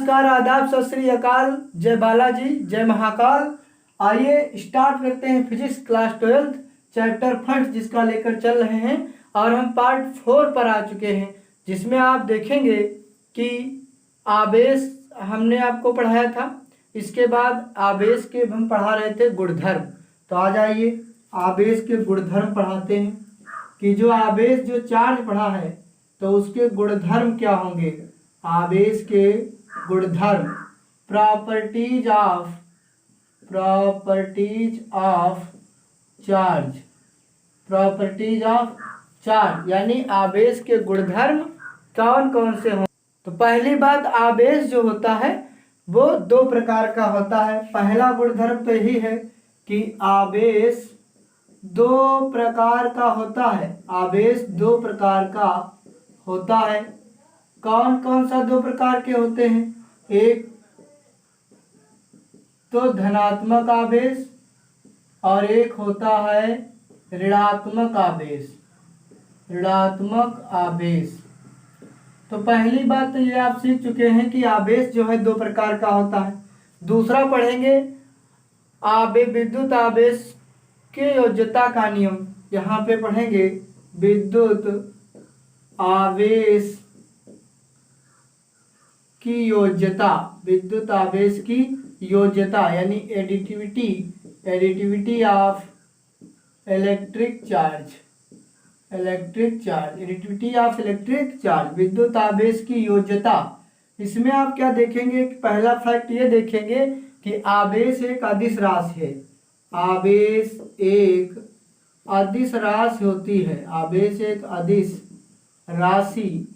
नमस्कार, आदाब, सत श्री अकाल, जय बालाजी, जय महाकाल। आइए स्टार्ट करते हैं फिजिक्स क्लास 12 चैप्टर फर्स्ट, जिसका लेकर चल रहे हैं और हम पार्ट 4 पर आ चुके हैं, जिसमें आप देखेंगे कि आवेश हमने आपको पढ़ाया था। इसके बाद आवेश के हम पढ़ा रहे थे गुणधर्म। तो आ जाइए आवेश के गुणधर्म पढ़ाते हैं कि जो आवेश जो चार्ज पढ़ा है तो उसके गुणधर्म क्या होंगे। आवेश के गुणधर्म, प्रॉपर्टीज ऑफ चार्ज यानी आवेश के गुणधर्म कौन कौन से हों। तो पहली बात, आवेश जो होता है वो दो प्रकार का होता है। पहला गुणधर्म तो यही है कि आवेश दो प्रकार का होता है। आवेश दो प्रकार का होता है। कौन कौन सा दो प्रकार के होते हैं? एक तो धनात्मक आवेश और एक होता है ऋणात्मक आवेश। तो पहली बात तो ये आप सीख चुके हैं कि आवेश जो है दो प्रकार का होता है। दूसरा पढ़ेंगे विद्युत आवेश के योज्यता का नियम। यहाँ पे पढ़ेंगे विद्युत आवेश की योज्यता, विद्युत आवेश की योज्यता यानी एडिटिविटी ऑफ इलेक्ट्रिक चार्ज, विद्युत आवेश की योज्यता। इसमें आप क्या देखेंगे कि पहला फैक्ट ये देखेंगे कि आवेश एक अदिश राशि है। आवेश एक अदिश राशि होती है। आवेश एक अदिश राशि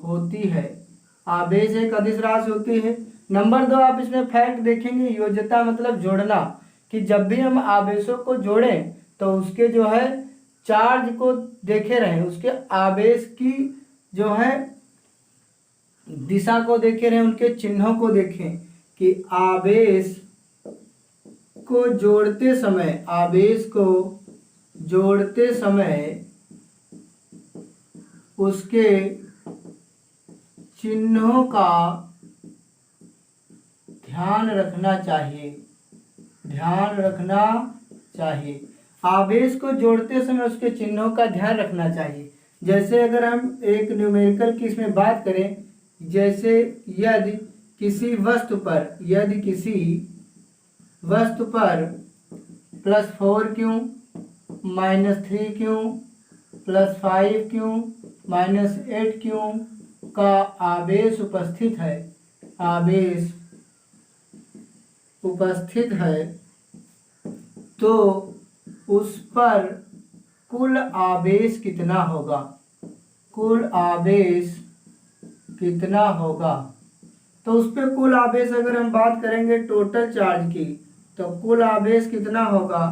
होती है। आवेश एक अदिश राशि होती है। नंबर 2, आप इसमें फैक्ट देखेंगे योज्यता मतलब जोड़ना, कि जब भी हम आवेशों को जोड़ें तो उसके जो है चार्ज को देखे रहें, उसके आवेश की जो है दिशा को देखे रहें, उनके चिन्हों को देखें कि आवेश को जोड़ते समय उसके चिन्हों का ध्यान रखना चाहिए। आवेश को जोड़ते समय उसके चिन्हों का ध्यान रखना चाहिए। जैसे अगर हम एक न्यूमेरिकल की इसमें बात करें, जैसे यदि किसी वस्तु पर +4Q -3Q +5Q -8Q का आवेश उपस्थित है तो उस पर कुल आवेश कितना होगा। तो उस पर कुल आवेश अगर हम बात करेंगे टोटल चार्ज की, तो कुल आवेश कितना होगा।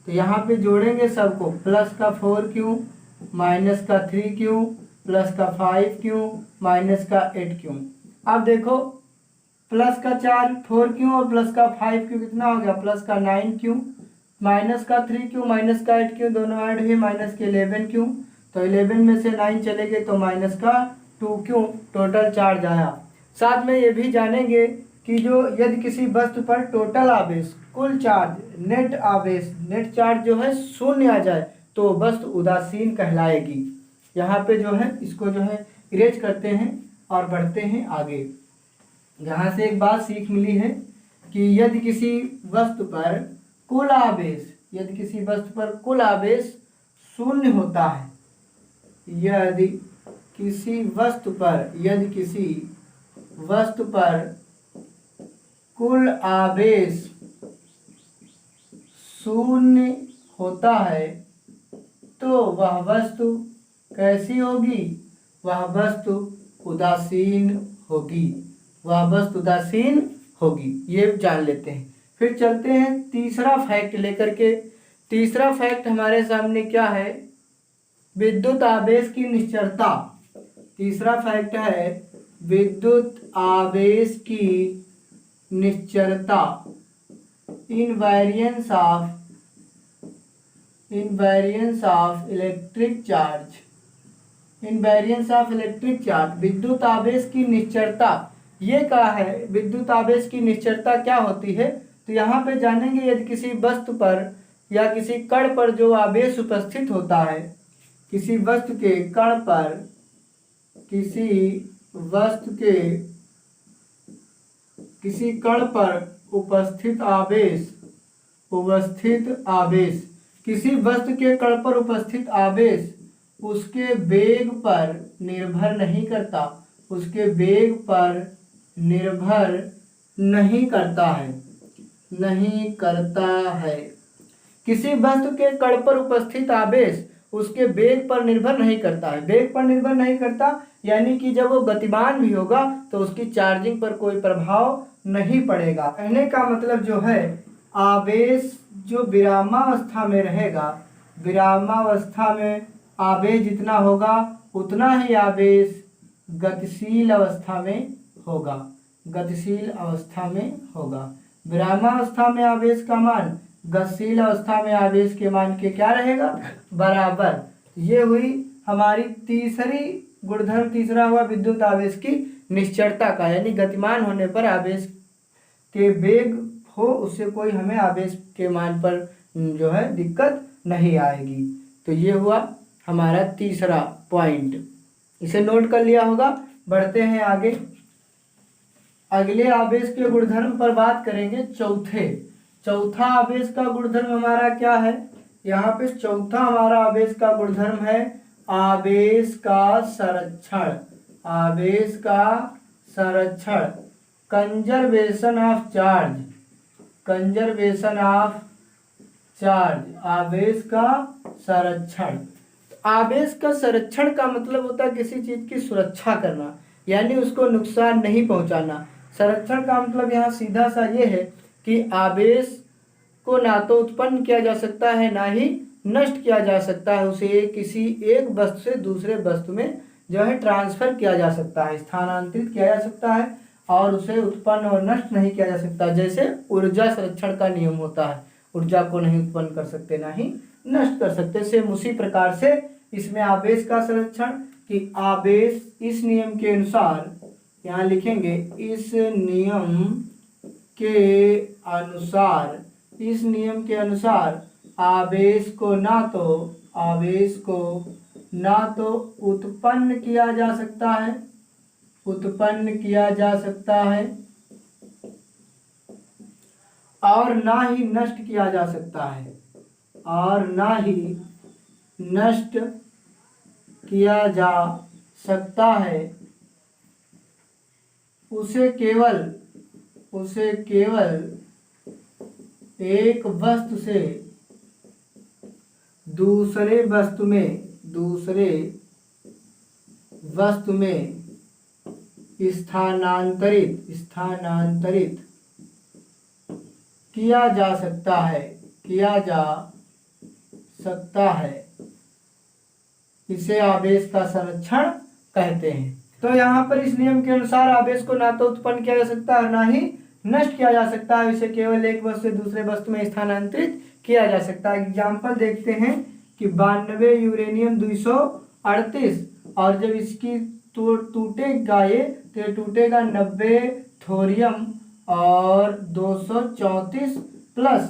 तो यहाँ पे जोड़ेंगे सबको, प्लस का 4Q माइनस का 3Q प्लस का 5Q माइनस का 8Q। अब देखो प्लस का 4Q और प्लस का 5Q कितना हो गया, प्लस का 9Q माइनस का 3Q माइनस का 8Q, दोनों ऐड हुए, माइनस के 11Q। तो 11 में से 9 चले गए तो माइनस का 2Q टोटल चार्ज आया। साथ में ये भी जानेंगे कि जो यदि किसी वस्तु पर टोटल आवेश, कुल चार्ज, नेट चार्ज जो है शून्य आ जाए तो वस्तु उदासीन कहलाएगी। यहाँ पे जो है इसको जो है इरेज करते हैं और बढ़ते हैं आगे। यहाँ से एक बात सीख मिली है कि यदि किसी वस्तु पर कुल आवेश शून्य होता है, यदि किसी वस्तु पर कुल आवेश शून्य होता है तो वह वस्तु कैसी होगी, वह वस्तु उदासीन होगी। ये जान लेते हैं। फिर चलते हैं तीसरा फैक्ट लेकर के। तीसरा फैक्ट हमारे सामने क्या है, विद्युत आवेश की निश्चरता। तीसरा फैक्ट है विद्युत आवेश की निश्चरता, इनवेरियंस ऑफ इलेक्ट्रिक चार्ज। विद्युत आवेश की निश्चरता ये कहा है विद्युत आवेश की निश्चलता क्या होती है। तो यहाँ पे जानेंगे यदि किसी वस्तु पर या किसी कण पर जो आवेश उपस्थित होता है, किसी वस्तु के कण पर, किसी वस्तु के किसी कण पर उपस्थित आवेश किसी वस्तु के कण पर उपस्थित आवेश उसके वेग पर निर्भर नहीं करता, उसके वेग पर निर्भर नहीं करता है। किसी वस्तु के कण पर उपस्थित आवेश उसके वेग पर निर्भर नहीं करता है। वेग पर निर्भर नहीं करता यानी कि जब वो गतिमान भी होगा तो उसकी चार्जिंग पर कोई प्रभाव नहीं पड़ेगा। कहने का मतलब जो है आवेश जो विरामावस्था में रहेगा, विरामावस्था में आवेश जितना होगा उतना ही आवेश गतिशील अवस्था में होगा, गतिशील अवस्था में होगा। विरामावस्था में आवेश का मान गतिशील अवस्था में आवेश के मान के क्या रहेगा, बराबर। ये हुई हमारी तीसरी गुणधर्म, तीसरा हुआ विद्युत आवेश की निश्चलता का, यानी गतिमान होने पर आवेश के वेग हो उससे कोई हमें आवेश के मान पर जो है दिक्कत नहीं आएगी। तो ये हुआ हमारा तीसरा पॉइंट, इसे नोट कर लिया होगा। बढ़ते हैं आगे, अगले आवेश के गुणधर्म पर बात करेंगे। चौथा आवेश का गुणधर्म हमारा क्या है, यहाँ पे चौथा हमारा आवेश का गुणधर्म है आवेश का संरक्षण। आवेश का संरक्षण, conservation of charge, conservation of charge, आवेश का संरक्षण। आवेश का संरक्षण का मतलब होता है किसी चीज की सुरक्षा करना, यानी उसको नुकसान नहीं पहुंचाना। संरक्षण का मतलब यहाँ सीधा सा ये है कि आवेश को ना तो उत्पन्न किया जा सकता है ना ही नष्ट किया जा सकता है, उसे किसी एक वस्तु से दूसरे वस्तु में जो है ट्रांसफर किया जा सकता है, स्थानांतरित किया जा सकता है, और उसे उत्पन्न और नष्ट नहीं किया जा सकता। जैसे ऊर्जा संरक्षण का नियम होता है, ऊर्जा को नहीं उत्पन्न कर सकते ना ही नष्ट कर सकते। सेम उसी प्रकार से इसमें आवेश का संरक्षण कि आवेश इस नियम के अनुसार, यहाँ लिखेंगे इस नियम के अनुसार, इस नियम के अनुसार आवेश को ना तो उत्पन्न किया जा सकता है, उत्पन्न किया जा सकता है, और ना ही नष्ट किया जा सकता है, और ना ही नष्ट किया जा सकता है। उसे केवल एक वस्तु से दूसरे वस्तु में स्थानांतरित किया जा सकता है, इसे आवेश का संरक्षण कहते हैं। तो यहाँ पर इस नियम के अनुसार आवेश को ना तो उत्पन्न किया जा सकता है ना ही नष्ट किया जा सकता है, इसे केवल एक वस्तु से दूसरे वस्तु में स्थानांतरित किया जा सकता है। एग्जाम्पल देखते हैं कि 92 यूरेनियम 238, और जब इसकी टूटेगा ये तो ये टूटेगा 90 थोरियम और 234 प्लस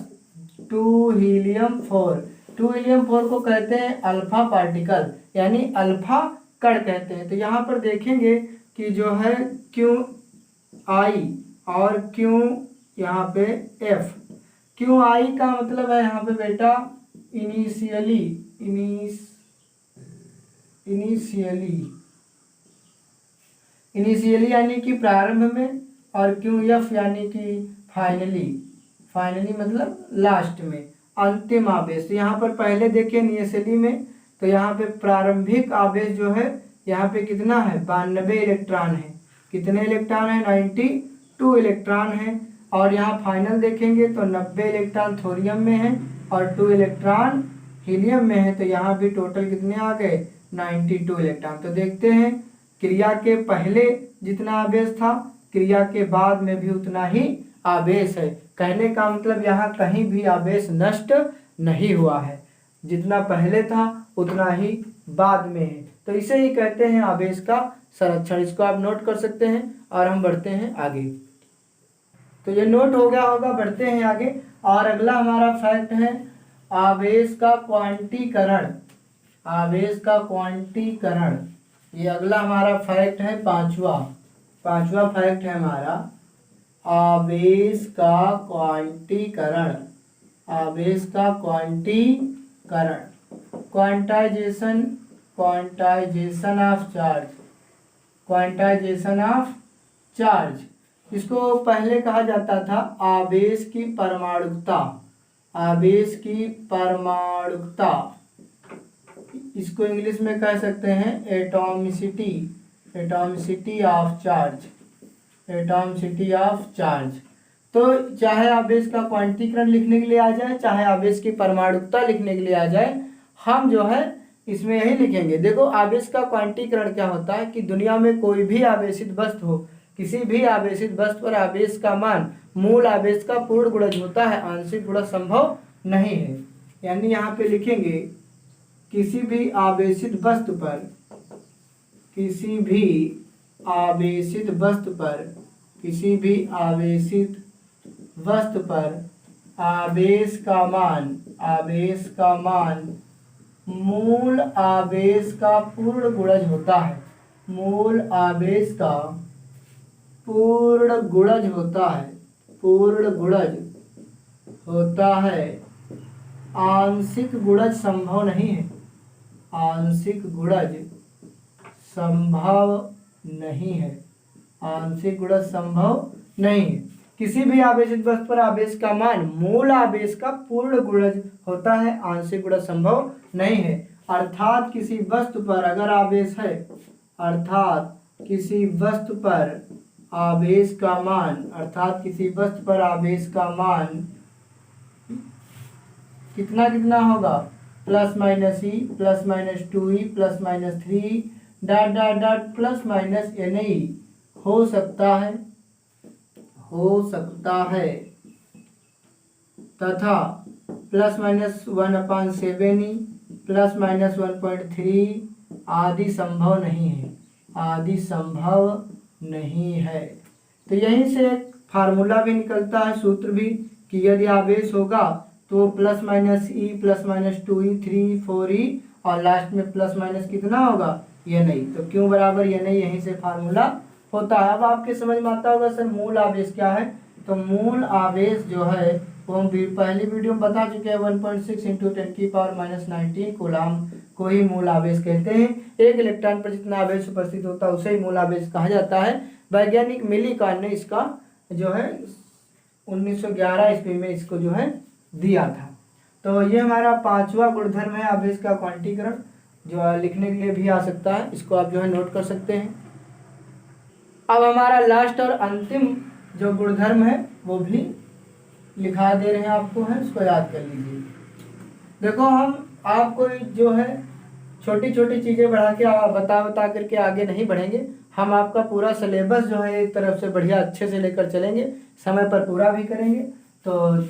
2 हीलियम 4। 2 हीलियम 4 को कहते हैं अल्फा पार्टिकल, यानी अल्फा कण कहते हैं। तो यहाँ पर देखेंगे कि जो है QI और Q यहाँ पे F। QI का मतलब है यहाँ पे बेटा इनिशियली यानी कि प्रारंभ में, और QF यानी कि फाइनली मतलब लास्ट में, अंतिम आवेश। यहाँ पर पहले देखिए इनिशियली में, तो यहाँ पे प्रारंभिक आवेश जो है यहाँ पे कितना है 92 इलेक्ट्रॉन है। कितने इलेक्ट्रॉन है 92 इलेक्ट्रॉन है। और यहाँ फाइनल देखेंगे तो 90 इलेक्ट्रॉन थोरियम में है और 2 इलेक्ट्रॉन हीलियम में है। तो यहाँ भी टोटल कितने आ गए 92 इलेक्ट्रॉन। तो देखते हैं क्रिया के पहले जितना आवेश था क्रिया के बाद में भी उतना ही आवेश है। कहने का मतलब यहाँ कहीं भी आवेश नष्ट नहीं हुआ है, जितना पहले था उतना ही बाद में है। तो इसे ही कहते हैं आवेश का संरक्षण। इसको आप नोट कर सकते हैं और हम बढ़ते हैं आगे। तो ये नोट हो गया होगा, बढ़ते हैं आगे। और अगला हमारा फैक्ट है आवेश का क्वांटीकरण। आवेश का क्वांटीकरण, ये अगला हमारा फैक्ट है, पांचवा फैक्ट है हमारा आवेश का क्वांटीकरण। आवेश का क्वांटीकरण, quantisation of charge, quantisation of charge. इसको पहले कहा जाता था आवेश की परमाणुकता, आवेश की परमाणुकता। इसको इंग्लिश में कह सकते हैं atomicity, atomicity of charge, atomicity of charge. तो चाहे आवेश का क्वांटीकरण लिखने के लिए आ जाए, चाहे आवेश की परमाणुकता लिखने के लिए आ जाए, हम जो है इसमें यही लिखेंगे। देखो आवेश का क्वांटीकरण क्या होता है कि दुनिया में कोई भी आवेशित वस्तु हो, किसी भी आवेशित वस्तु पर आवेश का मान मूल आवेश का पूर्ण गुणज होता है, आंशिक गुणज संभव नहीं है। यानी यहाँ पे लिखेंगे किसी भी आवेशित वस्तु पर, किसी भी आवेशित वस्तु पर, किसी भी आवेशित वस्तु पर आवेश का मान, आवेश का मान मूल आवेश का पूर्ण गुणज होता है, मूल आवेश का पूर्ण गुणज होता है, पूर्ण गुणज होता है, आंशिक गुणज संभव नहीं है, आंशिक गुणज संभव नहीं है, आंशिक गुणज संभव नहीं है। किसी भी आवेशित वस्तु पर आवेश का मान मूल आवेश का पूर्ण गुणज होता है, आंशिक गुणज संभव नहीं है। अर्थात किसी वस्तु पर अगर आवेश है, अर्थात किसी वस्तु पर आवेश का मान, अर्थात किसी वस्तु पर आवेश का मान कितना कितना होगा, plus minus e, plus minus 2e, plus minus 3 dot dot dot plus minus NE हो सकता है, हो सकता है, तथा plus minus 1/7e, plus minus 1.3 आदि संभव नहीं है, आदि संभव नहीं है। तो यहीं से एक फार्मूला भी निकलता है, सूत्र भी, कि यदि आवेश होगा तो plus minus e, plus minus 2e, 3, 4e और लास्ट में प्लस माइनस कितना होगा, ये नहीं। तो क्यों बराबर ये नहीं, यहीं से फार्मूला होता है। अब आपके समझ में आता होगा सर मूल आवेश क्या है। तो मूल आवेश जो है वो हम पहली वीडियो में बता चुके हैं, 1.6 × 10⁻⁻19 कूलाम को ही मूल आवेश कहते हैं। एक इलेक्ट्रॉन पर जितना आवेश उपस्थित होता है उसे ही मूल आवेश कहा जाता है। वैज्ञानिक मिलीकान ने इसका जो है 1911 ईस्वी में इसको जो है दिया था। तो ये हमारा पांचवा गुणधर्म है आवेश का क्वांटीकरण, जो लिखने के लिए भी आ सकता है, इसको आप जो है नोट कर सकते हैं। अब हमारा लास्ट और अंतिम जो गुणधर्म है वो भी लिखा दे रहे हैं आपको, है इसको याद कर लीजिए। देखो हम आपको जो है छोटी छोटी चीज़ें बढ़ा के बता करके आगे नहीं बढ़ेंगे, हम आपका पूरा सिलेबस जो है एक तरफ से बढ़िया अच्छे से लेकर चलेंगे, समय पर पूरा भी करेंगे। तो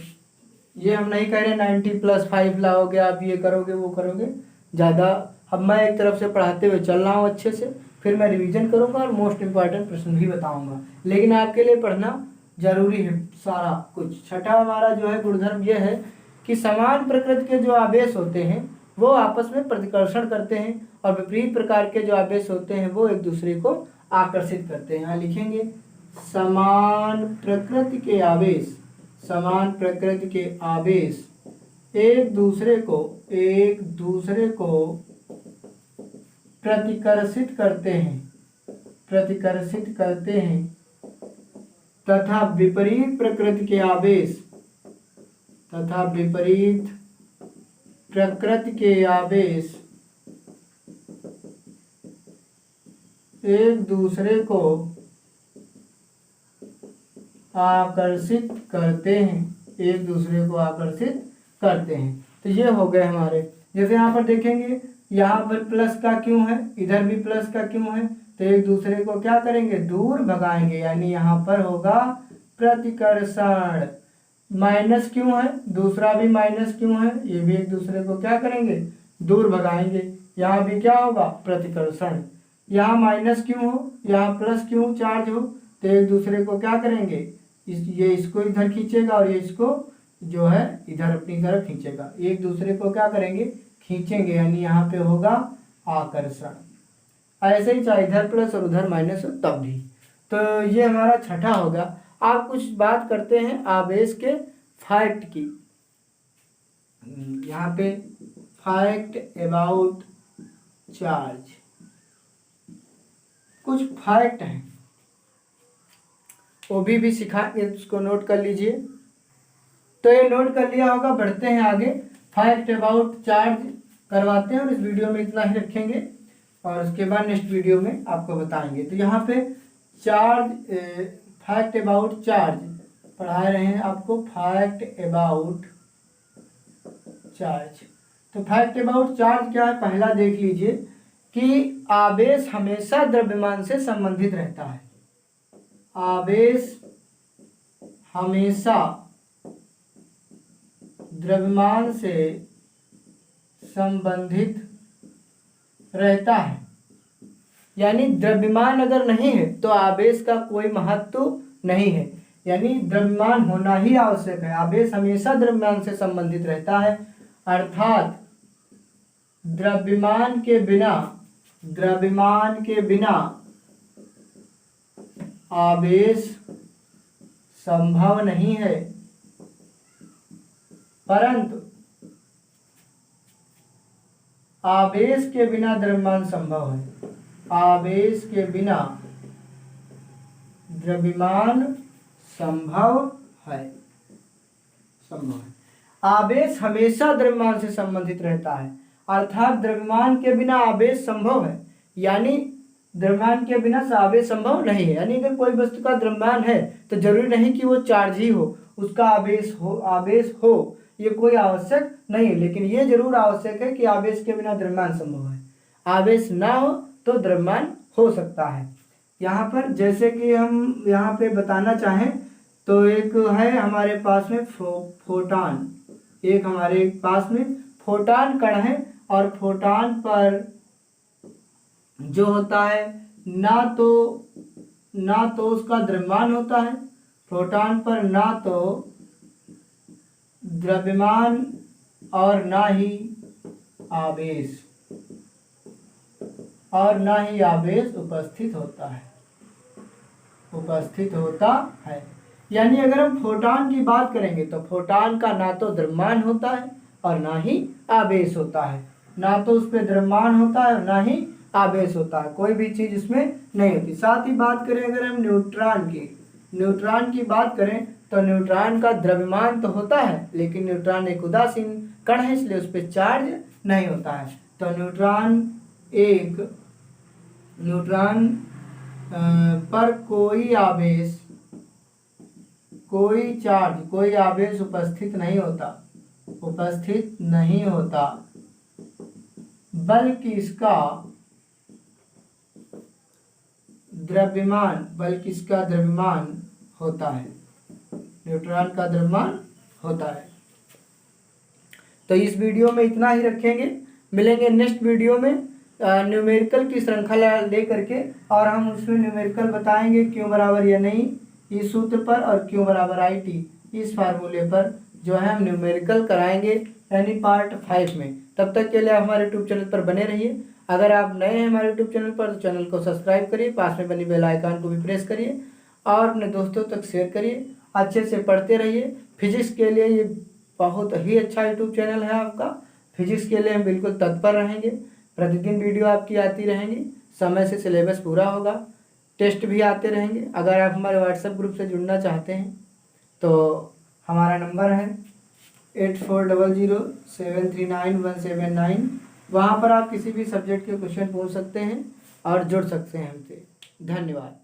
ये हम नहीं कह रहे 90+5 लाओगे आप, ये करोगे वो करोगे ज़्यादा। अब मैं एक तरफ से पढ़ाते हुए चल रहा हूँ अच्छे से, फिर मैं रिवीजन करूँगा और मोस्ट इम्पॉर्टेंट प्रश्न भी बताऊँगा, लेकिन आपके लिए पढ़ना जरूरी है सारा कुछ। छठा हमारा जो है गुणधर्म ये है कि समान प्रकृति के जो आवेश होते हैं वो आपस में प्रतिकर्षण करते हैं, और विपरीत प्रकार के जो आवेश होते हैं वो एक दूसरे को आकर्षित करते हैं। यहाँ लिखेंगे समान प्रकृति के आवेश, समान प्रकृति के आवेश एक दूसरे को प्रतिकर्षित करते हैं, प्रतिकर्षित करते हैं, तथा विपरीत प्रकृति के आवेश, तथा विपरीत प्रकृति के आवेश एक दूसरे को आकर्षित करते हैं, एक दूसरे को आकर्षित करते हैं। तो ये हो गए हमारे, जैसे यहाँ पर देखेंगे यहाँ पर प्लस का क्यों है, इधर भी प्लस का क्यों है, तो एक दूसरे को क्या करेंगे, दूर भगाएंगे, यानी यहाँ पर होगा प्रतिकर्षण। माइनस क्यों है, दूसरा भी माइनस क्यों है, ये भी एक दूसरे को क्या करेंगे, दूर भगाएंगे, यहाँ भी क्या होगा, प्रतिकर्षण। यहाँ माइनस क्यों हो, यहाँ प्लस क्यों चार्ज हो, तो एक दूसरे को क्या करेंगे, ये इसको इधर खींचेगा और ये इसको जो है इधर अपनी तरफ खींचेगा, एक दूसरे को क्या करेंगे, खींचेंगे, यानी यहाँ पे होगा आकर्षण। ऐसे ही चाहे इधर प्लस और उधर माइनस हो तब भी। तो ये हमारा छठा होगा। आप कुछ बात करते हैं आवेश के फैक्ट की। यहाँ पे फैक्ट अबाउट चार्ज, कुछ फैक्ट हैं वो भी सिखाएंगे, उसको नोट कर लीजिए। तो ये नोट कर लिया होगा, बढ़ते हैं आगे। फैक्ट अबाउट चार्ज करवाते हैं और इस वीडियो में इतना ही रखेंगे और उसके बाद नेक्स्ट वीडियो में आपको बताएंगे। तो यहाँ पे चार्ज, फैक्ट अबाउट चार्ज पढ़ा रहे हैं आपको, फैक्ट अबाउट चार्ज। तो फैक्ट अबाउट चार्ज क्या है, पहला देख लीजिए कि आवेश हमेशा द्रव्यमान से संबंधित रहता है। आवेश हमेशा द्रव्यमान से संबंधित रहता है, यानी द्रव्यमान अगर नहीं है तो आवेश का कोई महत्व नहीं है, यानी द्रव्यमान होना ही आवश्यक है। आवेश हमेशा द्रव्यमान से संबंधित रहता है, अर्थात द्रव्यमान के बिना आवेश संभव नहीं है, परंतु आवेश के बिना द्रव्यमान संभव है। आवेश के बिना द्रव्यमान संभव है। आवेश हमेशा द्रव्यमान से संबंधित रहता है, अर्थात द्रव्यमान के बिना आवेश संभव है, यानी द्रव्यमान के बिना आवेश संभव नहीं है। यानी अगर कोई वस्तु का द्रव्यमान है तो जरूरी नहीं कि वो चार्ज ही हो, उसका आवेश हो, ये कोई आवश्यक नहीं है, लेकिन ये जरूर आवश्यक है कि आवेश के बिना द्रव्यमान संभव है। आवेश ना हो तो द्रव्यमान हो सकता है। यहाँ पर जैसे कि हम यहाँ पे बताना चाहें तो एक है हमारे पास में फोटान, एक हमारे पास में फोटान कण है, और फोटान पर जो होता है ना तो उसका द्रव्यमान होता है, फोटान पर ना तो द्रव्यमान और ना ही आवेश उपस्थित होता है। यानी अगर हम फोटान की बात करेंगे तो फोटान का ना तो द्रव्यमान होता है और ना ही आवेश होता है, ना तो उस पर द्रव्यमान होता है और ना ही आवेश होता है, कोई भी चीज़ इसमें नहीं होती। साथ ही बात करें अगर हम न्यूट्रॉन की बात करें तो न्यूट्रॉन का द्रव्यमान तो होता है, लेकिन न्यूट्रॉन एक उदासीन कण है, इसलिए उस पर चार्ज नहीं होता है। तो न्यूट्रॉन पर कोई आवेश उपस्थित नहीं होता, बल्कि इसका द्रव्यमान होता है, न्यूट्रॉन का द्रव्यमान होता है। तो इस वीडियो में इतना ही रखेंगे, मिलेंगे नेक्स्ट वीडियो में न्यूमेरिकल की श्रृंखला ले करके, और हम उसमें न्यूमेरिकल बताएंगे क्यों बराबर या नहीं इस सूत्र पर, और क्यों बराबर IT इस फार्मूले पर जो है हम न्यूमेरिकल कराएंगे, यानी पार्ट 5 में। तब तक के लिए हमारे यूट्यूब चैनल पर बने रहिए। अगर आप नए हैं हमारे यूट्यूब चैनल पर तो चैनल को सब्सक्राइब करिए, पास में बनी बेल आइकन को भी प्रेस करिए और अपने दोस्तों तक शेयर करिए। अच्छे से पढ़ते रहिए। फिजिक्स के लिए ये बहुत ही अच्छा यूट्यूब चैनल है आपका। फिजिक्स के लिए हम बिल्कुल तत्पर रहेंगे, प्रतिदिन वीडियो आपकी आती रहेंगी, समय से सिलेबस पूरा होगा, टेस्ट भी आते रहेंगे। अगर आप हमारे व्हाट्सएप ग्रुप से जुड़ना चाहते हैं तो हमारा नंबर है 8400739179। वहाँ पर आप किसी भी सब्जेक्ट के क्वेश्चन पूछ सकते हैं और जुड़ सकते हैं हमसे। धन्यवाद।